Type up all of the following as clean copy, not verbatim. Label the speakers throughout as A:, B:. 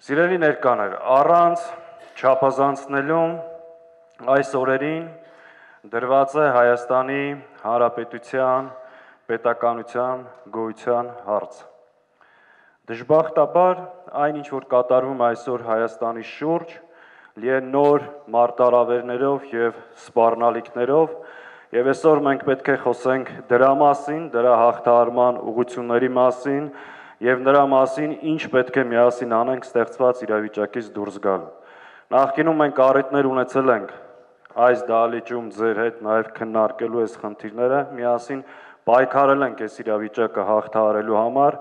A: Սիրելի ներկաներ, առանց չափազանցնելու այս օրերին դրված է Հայաստանի Հանրապետության պետականության գոյության հարց։ Դժբախտաբար այն ինչ որ կատարվում այսօր Հայաստանի շուրջ լի է նոր մարտահրավերներով եւ սպառնալիքներով եւ այսօր մենք պետք է խոսենք դրա մասին, դրա հաղթահարման ուղղությունների մասին եւ նրա մասին ինչ պետք է միասին անենք ստեղծված իրավիճակից դուրս գալու։ Նախկինում մենք առիթներ ունեցել ենք այս դահլիճում ձեր հետ նաեւ քննարկելու այս խնդիրները, միասին պայքարել ենք այս իրավիճակը հաղթահարելու համար,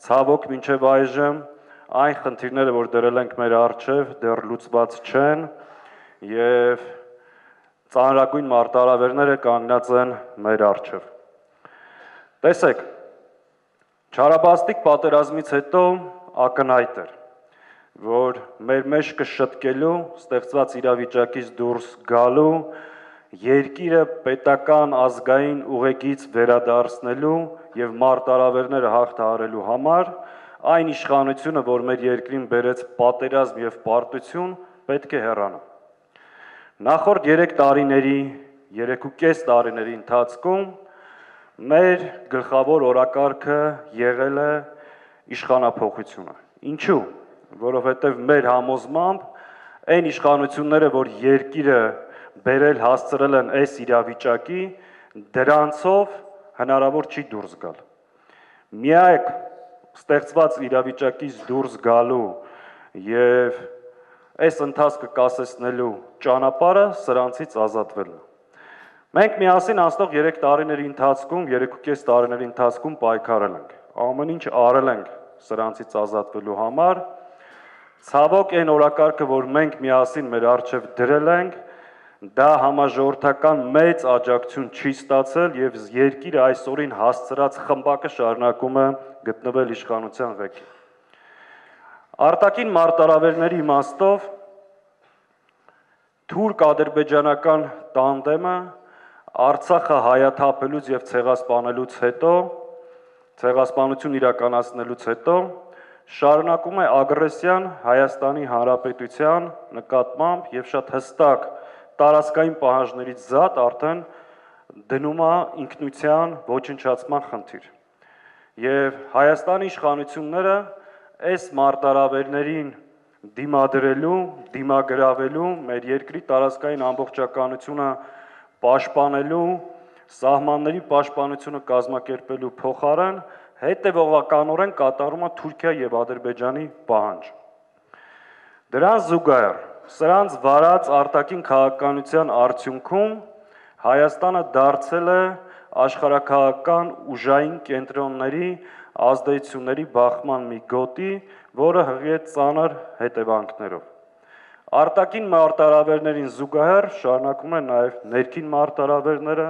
A: ցավոք մինչեւ այժմ այն խնդիրները, որ դրել ենք մեր առջև, դեռ լուծված չեն եւ ծանրագույն մարտահրավերները կանգնած են մեր առջև։ Տեսեք, Չարաբաստիկ պատերազմից հետո ակնհայտ էր, որ մեր մեջքը շտկելու, ստեղծված իրավիճակից դուրս գալու, երկիրը պետական ազգային ուղեկից վերադարձնելու եւ մարտահրավերները հաղթահարելու համար այն իշխանությունը, որ մեր երկրին բերեց պատերազմ եւ պարտություն, պետք է հեռանա։ Նախորդ 3 տարիների, 3.5 տարիների ընթացքում մեր գլխավոր օրակարգը եղել է իշխանափոխությունը։ Ինչու՞։ Որովհետև մեր համոզմամբ այն իշխանությունները, որ երկիրը բերել հասցրել են այս իրավիճակի, դրանցով հնարավոր չի դուրս գալ։ Միակ ստեղծված իրավիճակից դուրս գալու եւ այս ընթացքը կասեցնելու ճանապարհը սրանցից ազատվելն է։ Մենք միասին անցնող 3 տարիների ընթացքում, 3.5 տարիների ընթացքում պայքարել ենք։ Ամեն ինչ արել ենք սրանցից ազատվելու համար։ Ցավոք այն օրակարգը, որ մենք միասին մեր առջև դրել ենք, դա համաժողովրդական մեծ աջակցություն չի ստացել եւ երկիրը այսօրին հասցրած խմբակը շարունակում է գտնվել իշխանության ղեկին։ Արտաքին մարտահրավերների իմաստով թուրք-ադրբեջանական տանդեմը Արցախը հայաթափելուց եւ ցեղասպանելուց հետո, ցեղասպանություն իրականացնելուց հետո շարունակում է ագրեսիան Հայաստանի Հանրապետության նկատմամբ եւ շատ հստակ տարածքային պահանջներից զատ արդեն դնում է ինքնության ոչնչացման խնդիր։ Եվ Հայաստանի իշխանությունները այս մարտահրավերներին դիմադրելու, դիմագրավելու, մեր երկրի տարածքային ամբողջականությունը պաշտպանելու, սահմանների պաշտպանությունը կազմակերպելու փոխարեն հետևողականորեն կատարում է Թուրքիա եւ Ադրբեջանի պահանջ։ Դրան զուգահեռ սրանց վարած արտաքին քաղաքականության արդյունքում Հայաստանը դարձել է աշխարհաքաղաքական ուժային կենտրոնների ազդեցությունների բախման մի գոտի, որը հղի է ծանր հետևանքներով։ Արտաքին մարտահրավերներին զուգահեռ շարունակում են նաև ներքին մարտահրավերները,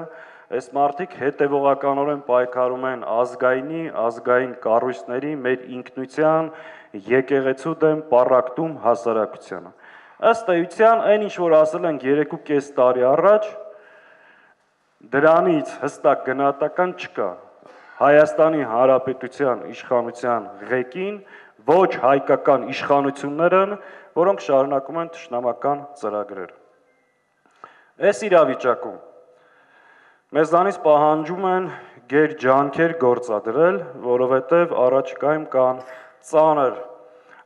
A: այս մարդիկ հետևողականորեն պայքարում են ազգային կառույցների, մեր ինքնության, եկեղեցու դեմ պառակտում հասարակությանը։ Ըստ էության, այն ինչ որ ասել ենք 3.5 տարի առաջ, դրանից հստակ գնահատական չկա։ Հայաստանի Հանրապետության իշխանության ղեկին ոչ հայկական իշխանություններ են, որոնք շարունակում են թշնամական ծրագրեր։ Այս իրավիճակում մեզանից պահանջում են գեր ջանքեր գործադրել, որովհետև առաջիկայում կան ծանր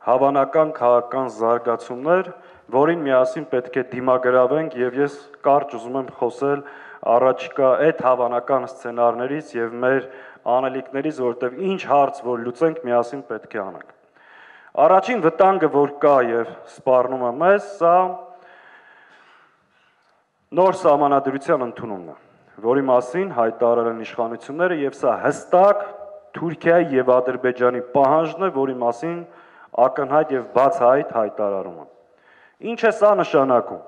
A: հավանական քաղաքական զարգացումներ, որին միասին պետք է դիմագրավենք եւ ես կարճ ուզում եմ խոսել առաջիկա այդ հավանական սցենարներից եւ մեր անելիքներից, որովհետև ինչ հարց որ լուծենք միասին պետք է անենք։ Առաջին վտանգը, որ կա եւ սպառնում է մեզ, սա նոր սահմանադրության ընդունումն է, որի մասին հայտարարել են իշխանությունները եւ սա հստակ Թուրքիայի եւ Ադրբեջանի պահանջն է, որի մասին ակնհայտ եւ բացահայտ հայտարարում են։ Ինչ է սա նշանակում։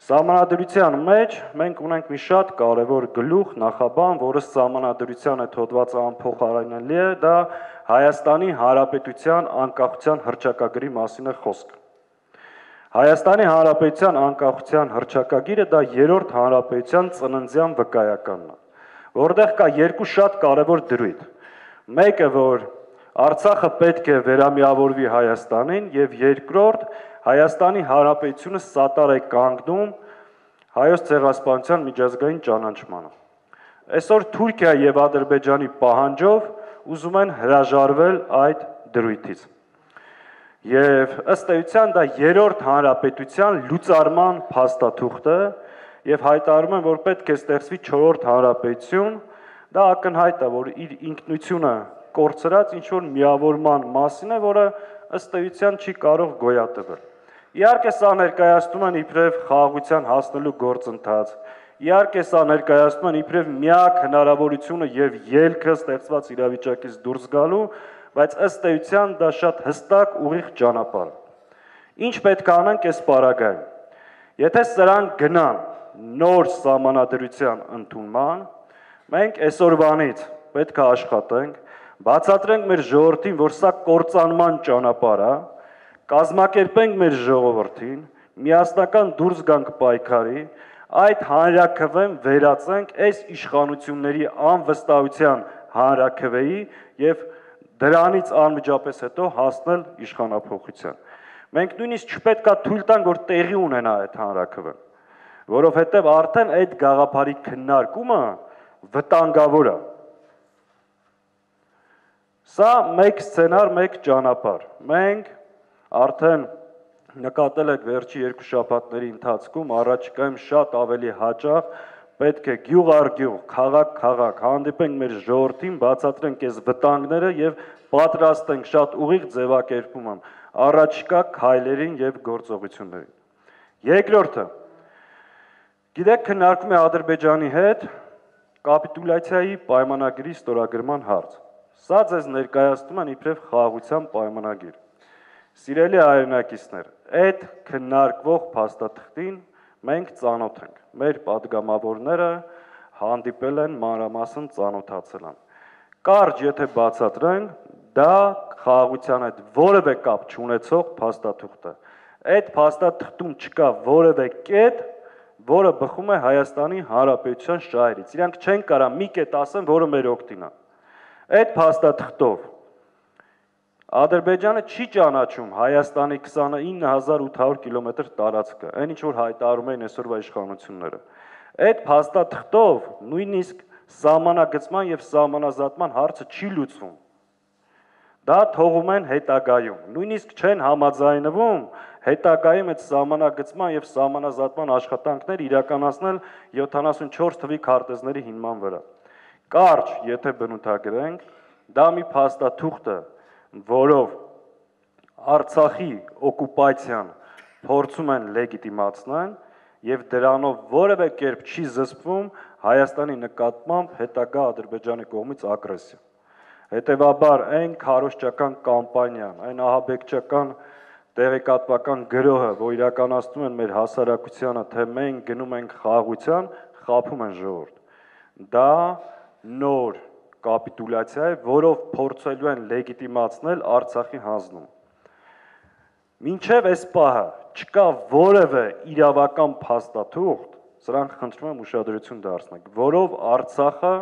A: Սահմանադրության մեջ մենք ունենք մի շատ կարևոր գլուխ, նախաբան, որը սահմանադրության այդ հոդվածը անփոխարինելի է, դա Հայաստանի Հանրապետության անկախության հռչակագրի մասին է խոսքը։ Հայաստանի Հանրապետության անկախության հռչակագիրը դա երրորդ հանրապետության ծննդյան վկայականն է, որտեղ կա երկու շատ կարևոր դրույթ։ Մեկը, որ Արցախը պետք է վերամիավորվի Հայաստանին եւ երկրորդ Հայաստանի Հանրապետությունը սատար է կանգնում Հայոց ցեղասպանության միջազգային ճանաչմանը։ Այսօր Թուրքիա եւ Ադրբեջանի պահանջով ուզում են հրաժարվել այդ դրույթից։ Եվ ըստ էության դա երրորդ հանրապետության լուծարման փաստաթուղթ է եւ հայտարարում են, որ պետք է ստեղծվի 4-րդ հանրապետություն, դա ակնհայտ է, որ իր ինքնությունը կորցրած ինչ որ միավորման մասին է, որը ըստ էության չի կարող գոյատևել։ Իհարկե սա ներկայացնում են իբրև խաղաղության հասնելու գործընթաց։ Իհարկե սա ներկայացնում են իբրև միակ հնարավորությունը եւ ելքը ստեղծված իրավիճակից դուրս գալու, բայց ըստ էության դա շատ հստակ ուղիղ ճանապարհ է։ Ինչ պետք է անենք այս պարագայում։ Եթե սրանք գնան նոր սահմանադրության ընդունման, մենք այսօրվանից պետք է աշխատենք, բացատրենք մեր ժողովրդին, որ սա կործանման ճանապարհ է, կազմակերպենք մեր ժողովրդին, միասնական դուրս գանք պայքարի, այդ հանրաքվեն վերածենք այս իշխանությունների անվստահության հանրաքվեի եւ դրանից անմիջապես հետո հասնել իշխանափոխության։ Մենք նույնիսկ չպետք է թույլ տանք, որ տեղի ունենա այդ հանրաքվեն, որովհետև արդեն այդ գաղափարի քննարկումը վտանգավոր է։ Սա մեկ սցենար, մեկ ճանապարհ։ Մենք արդեն նկատել եք վերջի 2 շաբաթների ընթացքում առաջիկայում շատ ավելի հաճախ պետք է գյուղ առ գյուղ, քաղաք հանդիպենք մեր ժողովրդին, բացատրենք այս վտանգները եւ պատրաստենք շատ ուղիղ ձևակերպում առաջիկա քայլերին եւ գործողություններին։ Երկրորդը, գիտեք, քննարկում է Ադրբեջանի հետ կապիտուլյացիայի պայմանագրի ստորագրման հարց։ Սա ձեզ ներկայացնում են իբրև խաղաղության պայմանագիր։ Սիրելի հայրենակիցներ, այդ քննարկվող փաստաթղթին մենք ծանոթ ենք։ Մեր падգամավորները հանդիպել են մանրամասն ծանոթացել են։ Կարճ եթե բացատրենք, դա խաղաղության հետ որևէ կապ չունեցող փաստաթուղթ է։ Այդ փաստաթղթում չկա որևէ կետ, որը բխում է Հայաստանի Հանրապետության շահերից։ Իրանք չեն կարա մի կետ ասեն, որը մեր օգտին է։ Այդ փաստաթղթով Ադրբեջանը չի ճանաչում Հայաստանի 29800 կիլոմետր տարածքը, այն ինչ որ հայտարարում են այսօրվա իշխանությունները։ Այդ փաստաթղթով նույնիսկ սահմանագծման եւ սահմանազատման հարցը չի լուծվում։ Դա թողում են հետագայում, նույնիսկ չեն համաձայնվում հետագայում այդ սահմանագծման եւ սահմանազատման աշխատանքներ իրականացնել 74 թվի քարտեզների հիման վրա։ Կարճ, եթե բնութագրենք, դա մի փաստաթուղթ է, որով Արցախի օկուպացիան փորձում են լեգիտիմացնել եւ դրանով որևէ կերպ չի զսպվում Հայաստանի նկատմամբ հետագա Ադրբեջանի կողմից ագրեսիա։ Հետևաբար այն քարոզչական կամպանիան, այն ահաբեկչական տեղեկատվական գրոհը, որ իրականացնում են մեր հասարակությանը, թե մենք գնում ենք խաղաղության, խաբում են ժողովուրդ։ Դա նոր կապիտուլյացիա է, որով փորձելու են լեգիտիմացնել Արցախի հանձնում։ Մինչև այս պահը չկա որևէ իրավական փաստաթուղթ, սրանք խնդրում եմ ուշադրություն դարձնեք, որով Արցախը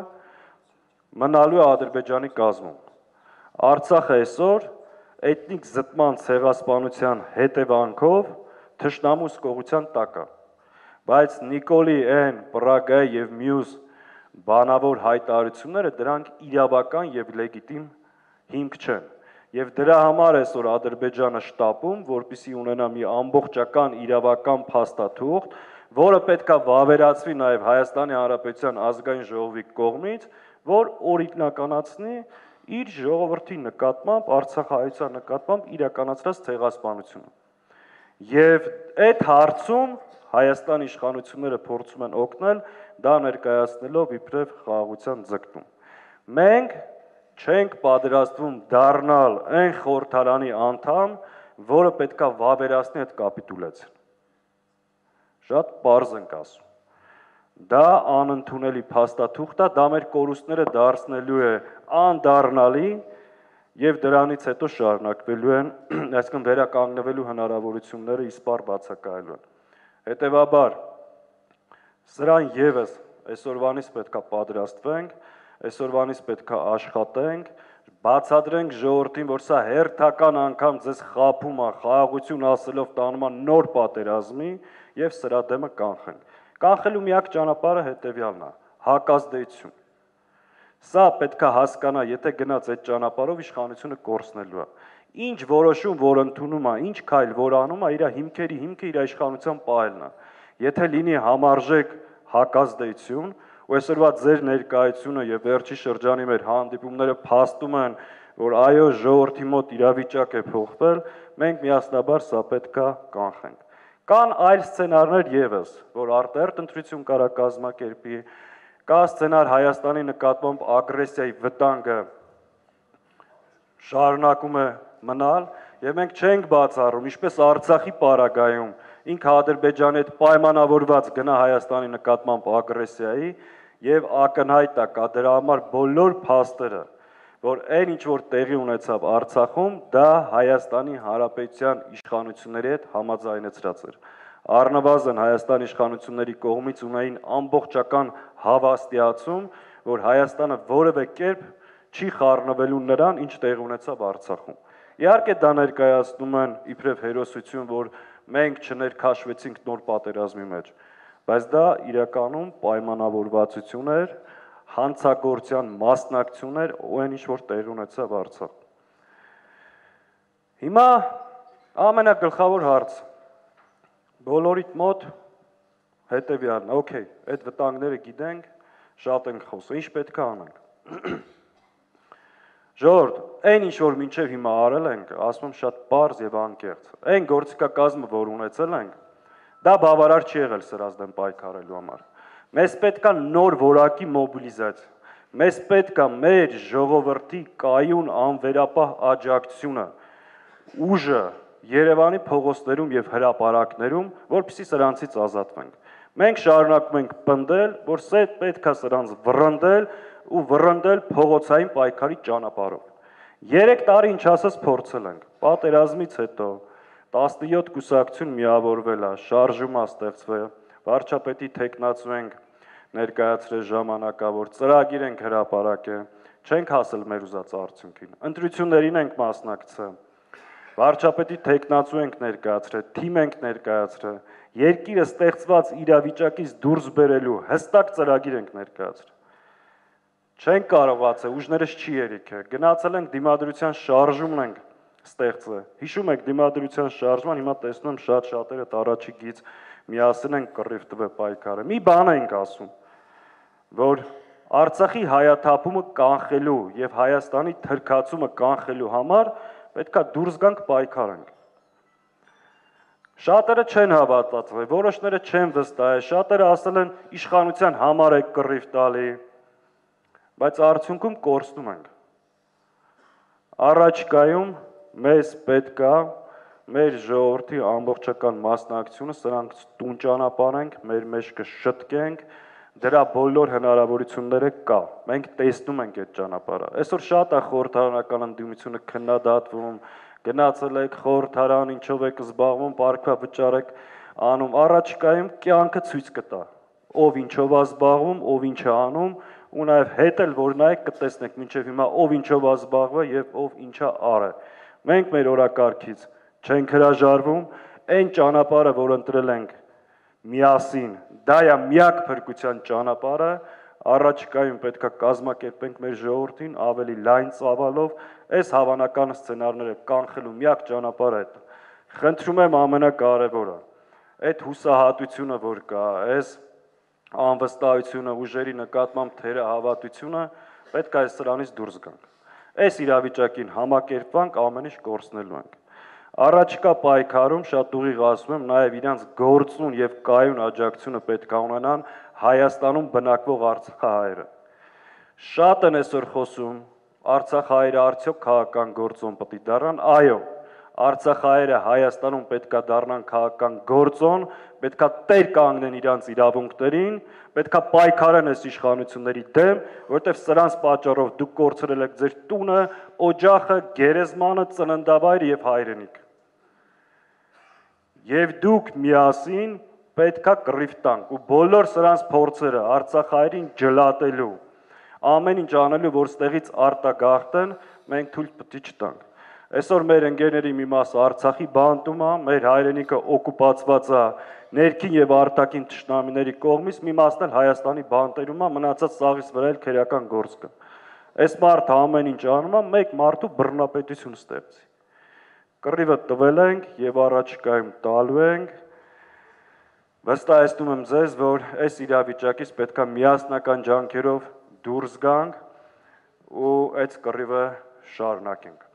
A: մնալու է Ադրբեջանի կազմում։ Արցախը այսօր էթնիկ զտման ցեղասպանության հետևանքով թշնամու սկողության տակ է։ Բայց Նիկոլի N, Պրագայի եւ մյուս բանավոր հայտարարությունները դրանք իրավական եւ լեգիտիմ հիմք չեն։ Եվ դրա համար այսօր Ադրբեջանը շտապում, որպեսզի ունենա մի ամբողջական իրավական փաստաթուղթ, որը պետքա վավերացվի նաեւ Հայաստանի Հանրապետության ազգային ժողովի կողմից, որ օրինականացնի իր ժողովրդի նկատմամբ, Արցախահայության նկատմամբ իրականացրած ցեղասպանությունը։ Եվ այդ հարցում Հայաստանի իշխանությունները փորձում են օգնել, դա ներկայացնելով իբրև խաղաղության ձգտում։ Մենք չենք պատրաստվում դառնալ այն խորհրդարանի անդամ, որը պետքա վավերացնի այդ կապիտուլյացիան։ Շատ պարզ ենք ասում։ Դա անընդունելի փաստաթուղթ է, դա մեր կորուստները դարձնելու է անդառնալի եւ դրանից հետո շարունակվելու են, այսինքն վերականգնվելու հնարավորությունները իսպառ բացակայելու են։ Հետևաբար սրան եւս այսօրվանից պետքա պատրաստվենք, այսօրվանից պետքա աշխատենք, բացատրենք ժողովրդին, որ սա հերթական անգամ ձեզ խաբում է, խաղաղություն ասելով տանում է նոր պատերազմի եւ սրա դեմը կանխենք։ Կանխելու միակ ճանապարհը հետեւյալն է՝ հակազդեցություն։ Սա պետք է հասկանա, եթե գնաց այդ ճանապարհով իշխանությունը կորցնելու է։ Ինչ որոշում, որ ընդունում է, ինչ քայլ, որ անում է, իր հիմքերի հիմքը իր իշխանության պահելն է։ Եթե լինի համարժեք հակազդեցություն, ու այսօրվա ձեր ներկայությունը եւ վերջի շրջանի մեր հանդիպումները փաստում են, որ այո, ժողովրդի մոտ իրավիճակ է փոխվել, մենք միասնաբար սա պետք է կանխենք։ Կան այլ սցենարներ եւս, որ արտերտ ընտրություն կարա կազմակերպի, կա սցենար Հայաստանի նկատմամբ ագրեսիայի վտանգը շարունակում է մնալ եւ մենք չենք բացառում, ինչպես Արցախի պարագայում ինքը Ադրբեջանի հետ պայմանավորված գնա Հայաստանի նկատմամբ ագրեսիայի եւ ակնհայտ է կա դրա համար բոլոր փաստերը, որ այն ինչ որ տեղի ունեցավ Արցախում, դա Հայաստանի Հանրապետության իշխանությունների հետ համաձայնեցրած էր։ Առնվազն Հայաստանի իշխանությունների կողմից ունեին ամբողջական հավաստիացում, որ Հայաստանը որևէ կերպ չի խառնվելու նրան, ինչ տեղի ունեցավ Արցախում։ Իհարկե դա ներկայացնում են իբրև հերոսություն, որ մենք չներքաշվեցինք նոր պատերազմի մեջ, բայց դա իրականում պայմանավորվածություն էր, հանցագործության մասնակցություն էր ու այն ինչ որ տեղի ունեցավ Արցախում։ Հիմա ամենագլխավոր հարցը բոլորիդ մոտ հետևյալն է, օքեյ, այդ վտանգները գիտենք, շատ ենք խոսում, ինչ պետք է անենք։ Ժողովուրդ, այն ինչ որ մինչև հիմա արել ենք, ասում եմ շատ պարզ եւ անկեղծ։ Այն գործիքակազմը, որ ունեցել ենք, դա բավարար չի եղել սրած դեմ պայքարելու համար։ Մեզ պետք է նոր որակի մոբիլիզացիա։ Մեզ պետք է մեր ժողովրդի կայուն անվերապահ աջակցությունը, ուժը Երևանի փողոցներում եւ հրապարակներում, որպեսզի սրանցից ազատվենք։ Մենք շարունակում ենք պնդել, որ պետք է սրանց վռնդել ու վռնդել փողոցային պայքարի ճանապարհով։ 3 տարի ինչ ասած փորձել ենք։ Պատերազմից հետո 17 կուսակցություն միավորվել է, շարժում է ստեղծվել, վարչապետի թեկնածու ենք ներկայացրել ժամանակավոր, ծրագիր ենք հրապարակել, չենք հասել մեր ուզած արդյունքին։ Ընտրություններին ենք մասնակցել։ Վարչապետի թեկնածու ենք ներկայացրել, թիմ ենք ներկայացրել, երկիրը ստեղծված իրավիճակից դուրս բերելու հստակ ծրագիր ենք ներկայացրել։ Չենք կարողացել, ուժներս չի երիքը, գնացել ենք դիմադրության շարժումն ենք ստեղծել։ Հիշում եք դիմադրության շարժման, հիմա տեսնում եմ շատ-շատերը առաջի գից միասին են կռիվ տվել պայքարը։ Մի բան ենք ասում, որ Արցախի հայաթափումը կանխելու եւ Հայաստանի թրքացումը կանխելու համար պետք է դուրս գանք պայքարենք։ Շատերը չեն հավատացել, որոշները չեն վստահել, շատերը ասել են իշխանության համար է կռիվ տալի, բայց արդյունքում կորցնում ենք։ Առաջիկայում մեզ պետք է մեր ժողովրդի ամբողջական մասնակցությունը սրանք տուն ճանապարհենք, մեր մեջքը շտկենք, դրա բոլոր հնարավորությունները կա։ Մենք տեսնում ենք այդ ճանապարհը։ Այսօր շատ է խորհրդարանական ընդդիմությունը քննադատվում, գնացել եք խորհրդարան, ինչով եք զբաղվում, պարքվա վճար եք անում։ Առաջիկայում կյանքը ցույց կտա, ով ինչով է զբաղվում, ով ինչ է անում, ու նաև հետ էլ որ նայեք կտեսնեք մինչև հիմա ով ինչով է զբաղվել եւ ով ինչա արել։ Մենք մեր օրակարգից չենք հրաժարվում, այն ճանապարհը, որ ընտրել ենք միասին, դա է միակ փրկության ճանապարհը, առաջիկայում պետք է կազմակերպենք մեր ժողովրդին ավելի լայն ծավալով, այս հավանական սցենարները կանխելու միակ ճանապարհը է։ Խնդրում եմ ամենակարևորը, այդ հուսահատությունը, որ կա, այս անվստահությունը, ուժերի նկատմամբ թերահավատությունը, պետք է այս սրանից դուրս գանք։ Այս իրավիճակին համակերպանք ամեն ինչ կորցնելու ենք։ Առաջիկա պայքարում շատ ուղիղ ասում եմ, նաև իրանց գործուն եւ կայուն աջակցությունը պետք է ունենան Հայաստանում բնակվող արցախահայերը։ Շատ են այսօր խոսում, արցախահայերը արդյոք քաղաքական գործոն պետք է դառնան, այո, արցախահայերը Հայաստանում պետք է դառնան քաղաքական գործոն, պետք է տեր կանգնեն իրանց իրավունքներին, պետք է պայքարեն այս իշխանությունների դեմ, որովհետև սրանց պատճառով դուք կորցրել եք ձեր տունը, օջախը, գերեզմանը, ծննդավայրը եւ հայրենիք։ Եվ դուք միասին պետք է կռիվ տանք ու բոլոր սրանց փորձերը արցախահայերին ջլատելու, ամեն ինչ անելու, որ ստեղից արտագաղթեն, մենք թույլ պետք է չտանք։ Այսօր մեր ընկերների մի մասը Արցախի բանտում է, մեր հայրենիքը օկուպացված է ներքին եւ արտաքին թշնամիների կողմից, մի մասն էլ Հայաստանի բանտերում է, մնացած սաղից վրա էլ քերական գործ կա։ Այս մարդը ամեն ինչ անում է, մեկ մարդու բռնապետություն ստեղծի։ Կռիվը տվել ենք եւ առաջիկայում տալու ենք։ Վստահեցնում եմ ձեզ, որ այս իրավիճակից պետք է միասնական ջանքերով դուրս գանք ու այդ կռիվը շարունակենք։